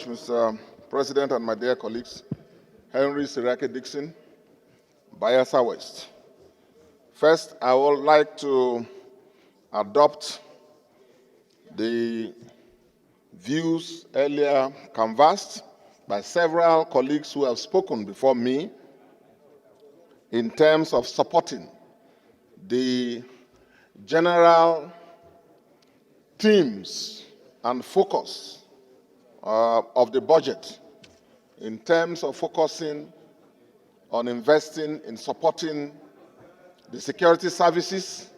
Mr. President and my dear colleagues. Henry Seriake Dickson, Bayelsa West. First, I would like to adopt the views earlier canvassed by several colleagues who have spoken before me in terms of supporting the general themes and focus of the budget in terms of focusing on investing in supporting the security services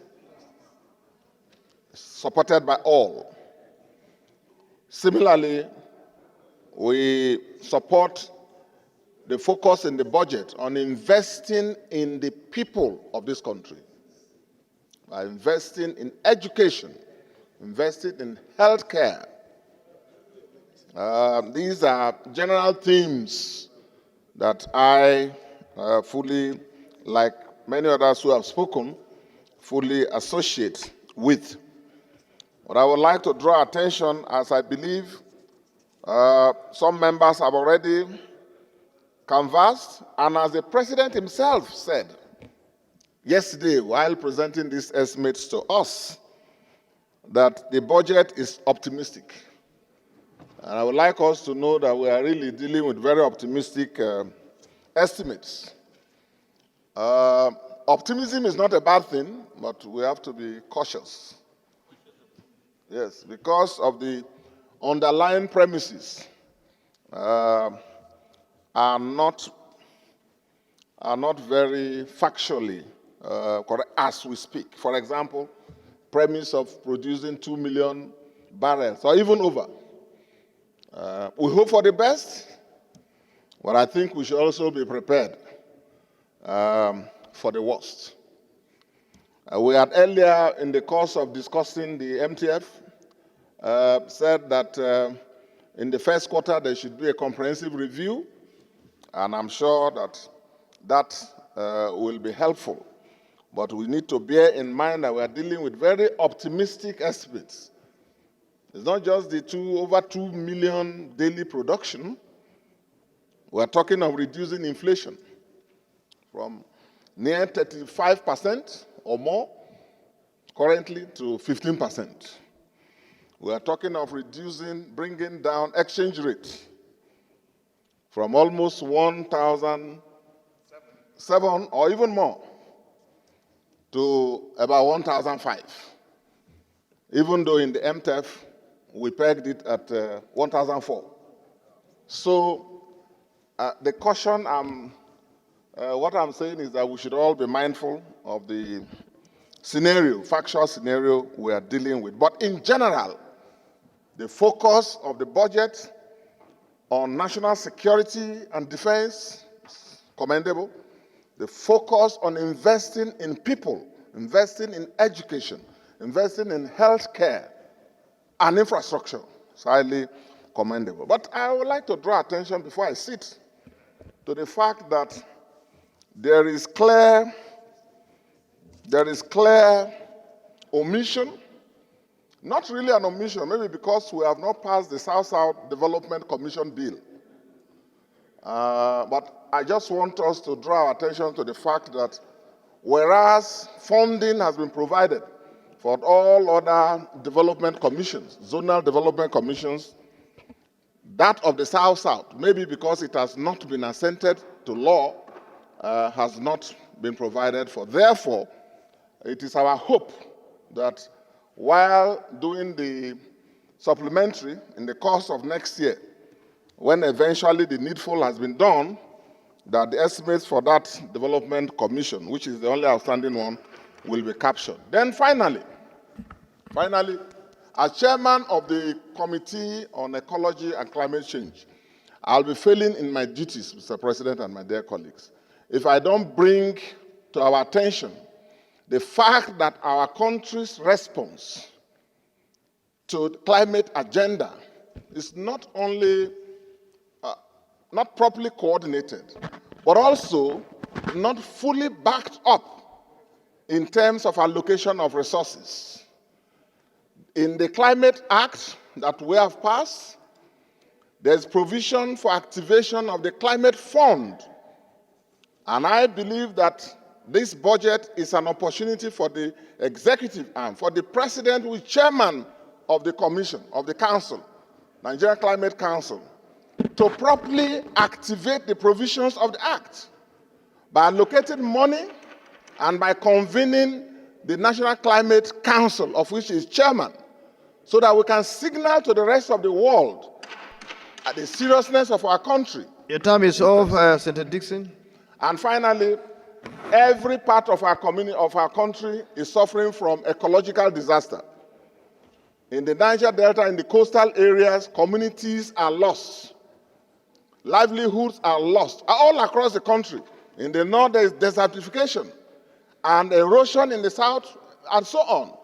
supported by all. Similarly, we support the focus in the budget on investing in the people of this country, by investing in education, investing in healthcare. These are general themes that I fully, like many others who have spoken, fully associate with. But I would like to draw attention, as I believe some members have already canvassed, and as the President himself said yesterday while presenting these estimates to us, that the budget is optimistic. And I would like us to know that we are really dealing with very optimistic estimates. Optimism is not a bad thing, but we have to be cautious. Yes, because of the underlying premises are not very factually correct as we speak. For example, premise of producing 2 million barrels or even over. We hope for the best, but I think we should also be prepared for the worst. We had earlier in the course of discussing the MTF said that in the first quarter there should be a comprehensive review, and I'm sure that will be helpful. But we need to bear in mind that we are dealing with very optimistic estimates. It's not just the over 2 million daily production. We're talking of reducing inflation from near 35% or more currently to 15%. We are talking of bringing down exchange rate from almost 1,007 or even more to about 1,005. Even though in the MTF, we pegged it at 1,004. So the caution, what I'm saying is that we should all be mindful of the scenario, factual scenario we are dealing with. But in general, the focus of the budget on national security and defense is commendable. The focus on investing in people, investing in education, investing in healthcare and infrastructure is highly commendable. But I would like to draw attention before I sit to the fact that there is clear omission, not really an omission, maybe because we have not passed the South-South Development Commission bill. But I just want us to draw our attention to the fact that whereas funding has been provided for all other development commissions, zonal development commissions, that of the South-South, maybe because it has not been assented to law, has not been provided for. Therefore, it is our hope that while doing the supplementary in the course of next year, when eventually the needful has been done, that the estimates for that development commission, which is the only outstanding one, will be captured. Then finally, as chairman of the Committee on Ecology and Climate Change, I'll be failing in my duties, Mr. President and my dear colleagues, if I don't bring to our attention the fact that our country's response to the climate agenda is not only not properly coordinated, but also not fully backed up in terms of allocation of resources. In the Climate Act that we have passed, there's provision for activation of the climate fund. And I believe that this budget is an opportunity for the executive arm, for the president, who is chairman of the commission, of the council, Nigeria Climate Council, to properly activate the provisions of the act by allocating money and by convening the National Climate Council, of which he is chairman, so that we can signal to the rest of the world at the seriousness of our country. Your time is off, Senator Dickson. And finally, every part of our community, of our country, is suffering from ecological disaster. In the Niger Delta, in the coastal areas, communities are lost. Livelihoods are lost all across the country. In the north, there is desertification and erosion in the south, and so on.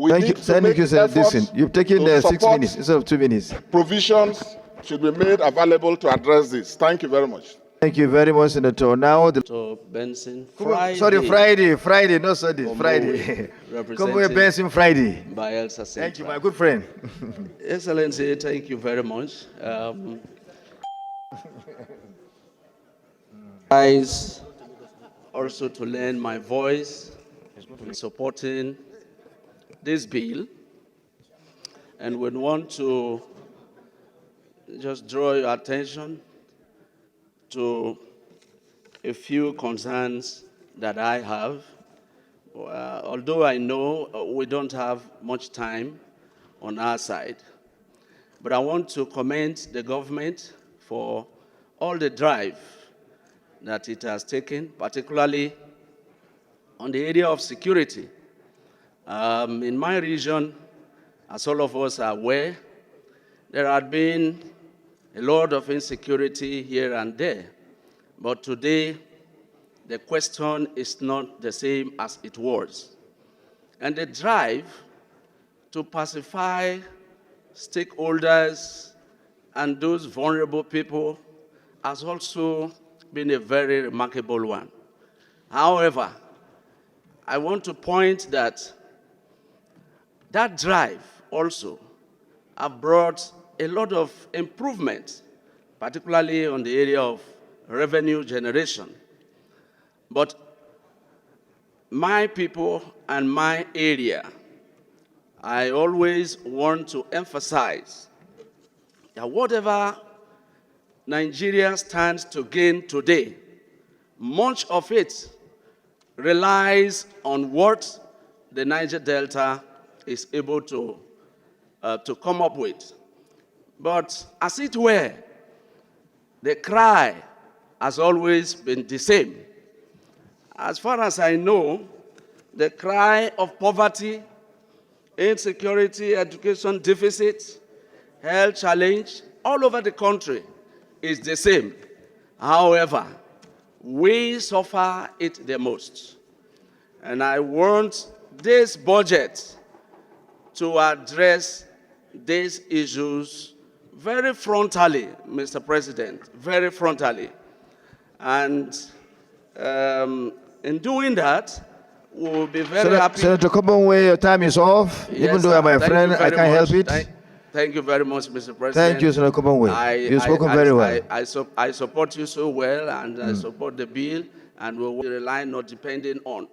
Thank you, Senator Dickson. You've taken 6 minutes instead of 2 minutes. Provisions should be made available to address this. Thank you very much. Thank you very much, Senator. Now, Benson, Friday, no Sunday, Friday. Come here, Benson, Friday. By Elsa Central. Thank you, my good friend. Excellency, thank you very much. Guys, also to lend my voice in supporting this bill, and we want to just draw your attention to a few concerns that I have. Although I know we don't have much time on our side, but I want to commend the government for all the drive that it has taken, particularly on the area of security. In my region, as all of us are aware, there had been a lot of insecurity here and there. But today, the question is not the same as it was. And the drive to pacify stakeholders and those vulnerable people has also been a very remarkable one. However, I want to point that drive also have brought a lot of improvement, particularly on the area of revenue generation. But my people and my area, I always want to emphasize that whatever Nigeria stands to gain today, much of it relies on what the Niger Delta is able to come up with. But as it were, the cry has always been the same. As far as I know, the cry of poverty, insecurity, education deficit, health challenge, all over the country is the same. However, we suffer it the most. And I want this budget to address these issues very frontally, Mr. President, very frontally. And in doing that, we'll be very happy. Senator Kobonwe, your time is off. Yes, even though I'm my friend, I can't help it. Thank you very much, Mr. President. Thank you, Senator Kobonwe. You've spoken very well. I support you so well, and I support the bill, and we will rely not depending on.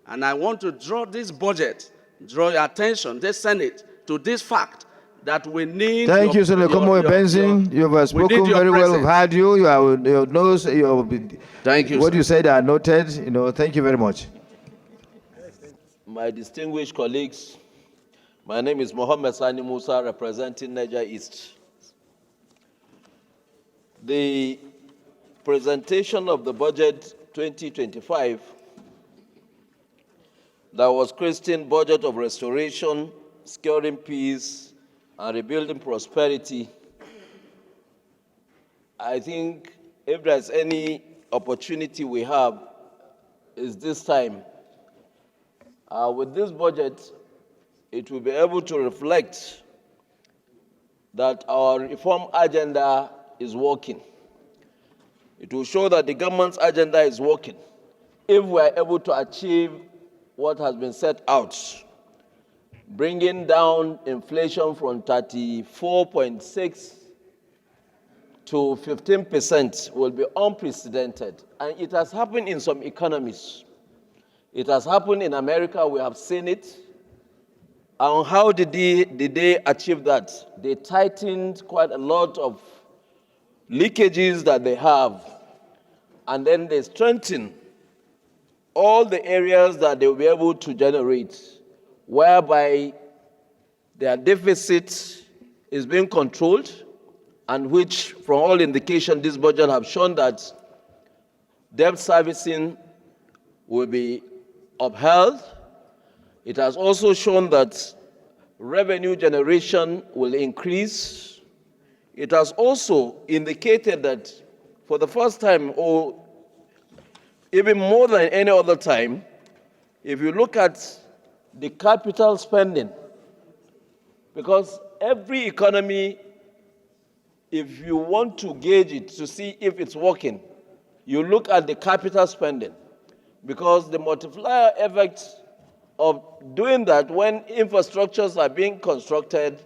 And I want to draw this budget, draw your attention, the Senate, to this fact that we need. Thank you, Senator Kobonwe Benson. You have spoken very well. We've heard you. Your nose, thank you. What you said are noted. Thank you very much. My distinguished colleagues, my name is Mohammed Sani Musa, representing Niger East. The presentation of the budget 2025 that was christened Budget of Restoration, Securing Peace, and Rebuilding Prosperity. I think if there's any opportunity we have is this time. With this budget, it will be able to reflect that our reform agenda is working. It will show that the government's agenda is working if we are able to achieve what has been set out, bringing down inflation from 34.6 to 15% will be unprecedented. And it has happened in some economies. It has happened in America, we have seen it. And how did they achieve that? They tightened quite a lot of leakages that they have, and then they strengthened all the areas that they will be able to generate, whereby their deficit is being controlled, and which, from all indication, this budget have shown that debt servicing will be upheld. It has also shown that revenue generation will increase. It has also indicated that for the first time, or even more than any other time, if you look at the capital spending, because every economy, if you want to gauge it to see if it's working, you look at the capital spending, because the multiplier effect of doing that, when infrastructures are being constructed,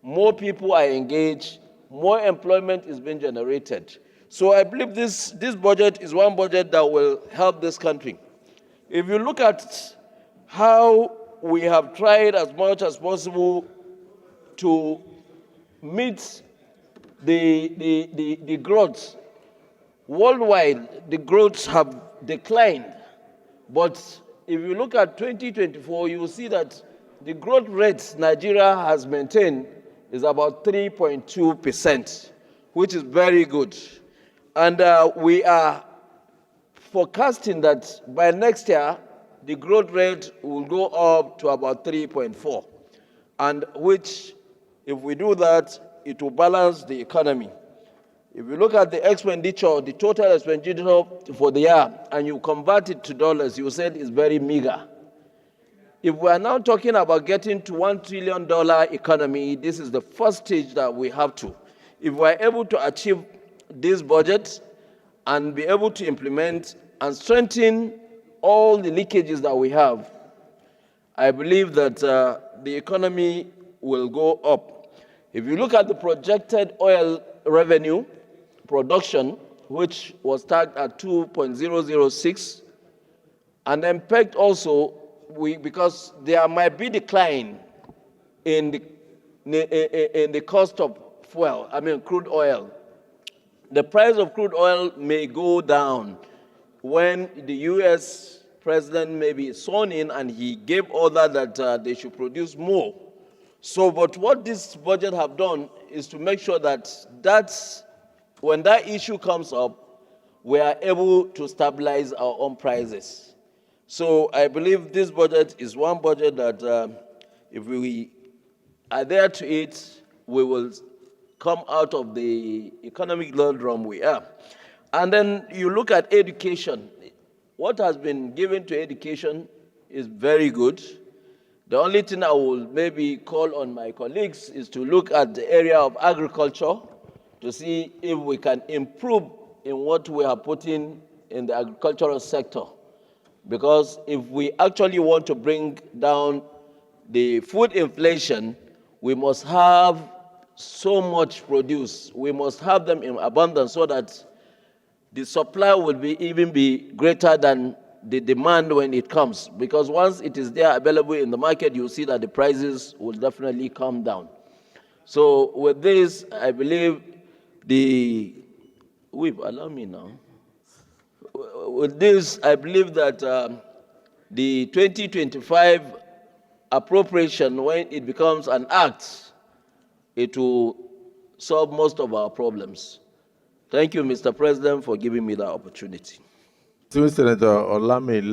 more people are engaged, more employment is being generated. So I believe this budget is one budget that will help this country. If you look at how we have tried as much as possible to meet the growth, worldwide, the growths have declined. But if you look at 2024, you will see that the growth rate Nigeria has maintained is about 3.2%, which is very good. And we are forecasting that by next year, the growth rate will go up to about 3.4, and which, if we do that, it will balance the economy. If you look at the expenditure, the total expenditure for the year, and you convert it to dollars, you said it's very meager. If we are now talking about getting to $1 trillion economy, this is the first stage that we have to. If we are able to achieve this budget and be able to implement and strengthen all the leakages that we have, I believe that the economy will go up. If you look at the projected oil revenue production, which was tagged at 2.006, and then pegged also, because there might be decline in the cost of fuel, crude oil. The price of crude oil may go down when the U.S. president may be sworn in and he gave order that they should produce more. So, but what this budget have done is to make sure that when that issue comes up, we are able to stabilize our own prices. So I believe this budget is one budget that if we adhere to it, we will come out of the economic doldrum we are. And then you look at education. What has been given to education is very good. The only thing I will maybe call on my colleagues is to look at the area of agriculture to see if we can improve in what we are putting in the agricultural sector. Because if we actually want to bring down the food inflation, we must have so much produce. We must have them in abundance so that the supply will even be greater than the demand when it comes. Because once it is there available in the market, you'll see that the prices will definitely come down. So with this, I believe allow me now. With this, I believe that the 2025 appropriation, when it becomes an act, it will solve most of our problems. Thank you, Mr. President, for giving me that opportunity. Senator Olamide.